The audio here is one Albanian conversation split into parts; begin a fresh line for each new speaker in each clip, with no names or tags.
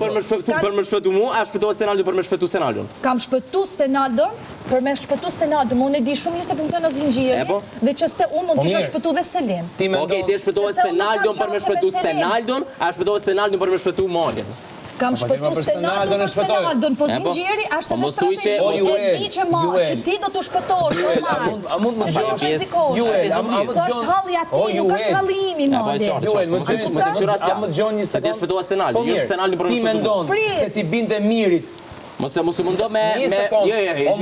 për më shpëtu mu, a shpëtova Stenaldon për më shpëtu Stenaldon?
Kam shpëtu Stenaldon, për me shpëtu Stenaldon, unë e di shumë një se funksionë zinxhiri, dhe që ste unë mund kisha shpëtu dhe Selim.
Okej, ti e shpëtova Stenaldon për më shpëtu Stenaldon, a shpëtova Stenaldon për më shpëtu Malin?
Kam shpëtu Stenaldon, po zinxhiri është edhe strategji e di që ti do të shpëtosh,
a mund më dëgjosh?
Po është halli ati, nuk është halli imi, Mali.
A më dëgjon një sekondë?
Ti e shpëtova Stenaldon, jo Stenaldon për më shpëtu.
Ti mendon se ti binte Mirit.
Mos e mundo me...
Një sekundë.
Jo,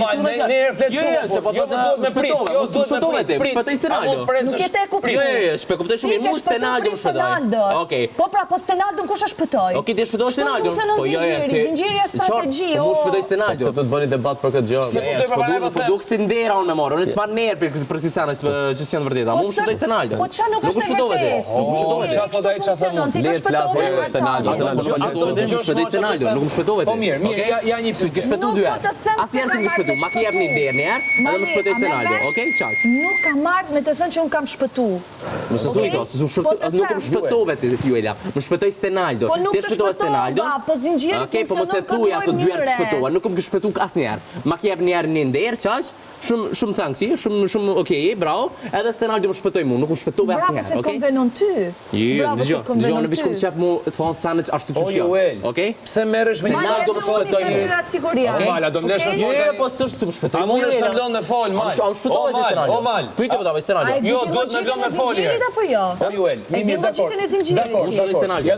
ne reflet shumë.
Se po do me shpëtove, mos të shpëtove ti, shpëtoj Stenaldon.
Nuk jetë e kuptoj.
Jo, kuptoj shumë, mu Stenaldon shpëtoj. Okej.
Po pra, po Stenaldon kush e shpëtoj?
Okej, ti shpëtoj Stenaldon.
Po jo, zinxhiri është strategji.
Mu shpëtoj Stenaldon.
Se do të bëni debat për këtë gjë.
Po duk si ndera unë me morë, unë s'pa nerë për si sanës që s'janë vërteta. Mu shpëtoj Stenaldon.
Po qa nuk është e vërtet?
Asnjëherë s'm shpëtu, ma ki jep një derë njerë, edhe më shpëtoj Stenaldon, okej, qash?
Nuk ka marrë me të thënë që unë kam shpëtu.
Mos e thuj nuk më shpëtove ti, Juela, më shpëtoj Stenaldon.
Po nuk të shpëtova, po zinxhiri
Okej, po mos
funksionon
e thuj ato dy herë të shpëtova, nuk më shpëtu asnjëherë. Ma ki jep një herë një derë, qash? Shumë thankësi, shumë okej, bravo. Edhe Stenaldon më shpëtoj mu, nuk më shpëtove asnjëherë, okej?
Bravo se konvenon ty.
Dëgjoj, në vish kom qef mu thon sanët ashtu që janë. Okej?
Pse merresh me
Stenaldon më shpëtoj.
Mala, do më lesh të
Jo, po s'është se më shpëtoj.
A mundesh të më lënë me fol, Mal?
Am shpëtoj te Stenaldon.
O Mal.
Pyetje po dava Stenaldon.
Jo, duhet më lënë me fol.
Apo jo?
Po Juel,
mimi dakord.
Dakord. Ja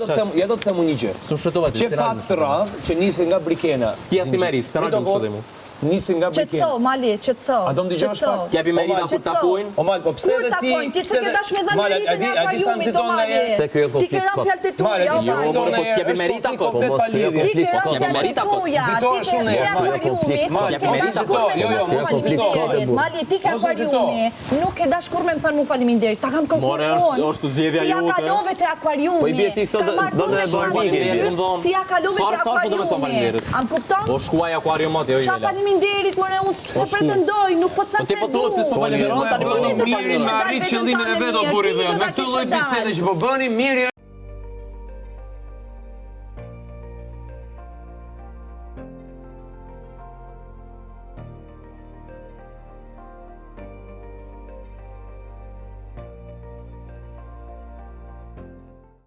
do të them unë një gjë.
S'm shpëtova ti
Stenaldon. Çe fakt të radh që nisi nga Brikena.
S'kia si merit, Stenaldon më shpëtoj mu.
Nisi nga Brikena.
Qetso, Mali, qetso.
A do më dëgjosh pak?
T'japi merita kur takojnë?
O Mal, po pse edhe ti?
Ti se ke dashme dhënë meritën e akvariumit të Malit.
Se kjo
Ti ke rënë fjalët e tuaja.
Jo, po s'japi merita po.
Ti ke rënë fjalët e tuaja. Ti ke akvariumit.
S'japi merita po.
Mali, ti ke akvariumi. Nuk e dash kur me më thënë mu faleminderit. Ta kam kërkuar.
More është zgjedhja jote.
Si ja kalove te akvariumi.
Po i bie ti këto do të
bëj.
Si ja kalove te akvariumi. Am kupton?
Po shkuaj akvariumit jo
Qa faleminderit, more unë se pretendoj, nuk po të thënë se
Po ti po thuaj se s'po falenderon, tani po të
Miri me arrit qëllimin e vet o burri dhe me këtë lloj bisede që po bëni, Miri